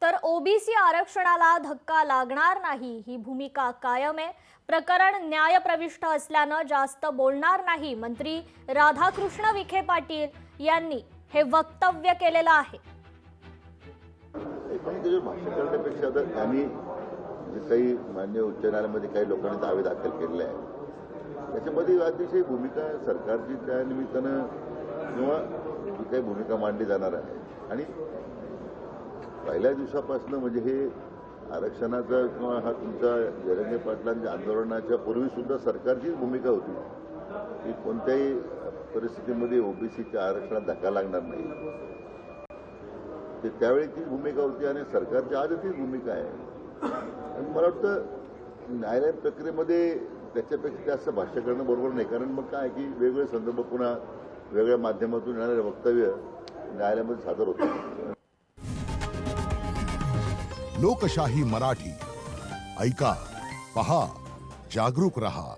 तर ओबीसी आरक्षणाला धक्का लागणार नाही ही भूमिका कायम आहे। प्रकरण न्यायप्रविष्ट असल्याने जास्त बोलणार नाही मंत्री राधाकृष्ण विखे पाटील यांनी हे वक्तव्य केलेलं आहे। भाष्य करण्यापेक्षा त्यांनी जे काही मान्य उच्च न्यायालयामध्ये काही लोकांनी दावे दाखल केलेले आहेत त्याच्यामध्ये अतिशय भूमिका सरकारची त्या निमित्तानं किंवा जी काही भूमिका मांडली जाणार आहे आणि पहिल्या दिवसापासून म्हणजे हे आरक्षणाचा किंवा हा तुमचा जयरंगे पाटलांच्या आंदोलनाच्या पूर्वी सुद्धा सरकारचीच भूमिका होती की कोणत्याही परिस्थितीमध्ये ओबीसीच्या आरक्षणात धक्का लागणार नाही। ते त्यावेळीची भूमिका होती आणि सरकारची आज तीच भूमिका आहे। आणि मला वाटतं न्यायालयीन प्रक्रियेमध्ये त्याच्यापेक्षा जास्त भाष्य करणं बरोबर नाही, कारण मग काय की वेगवेगळे संदर्भ पुन्हा वेगळ्या माध्यमातून येणारे वक्तव्य न्यायालयामध्ये सादर होतं। लोकशाही मराठी ऐका, पहा, जागरूक रहा।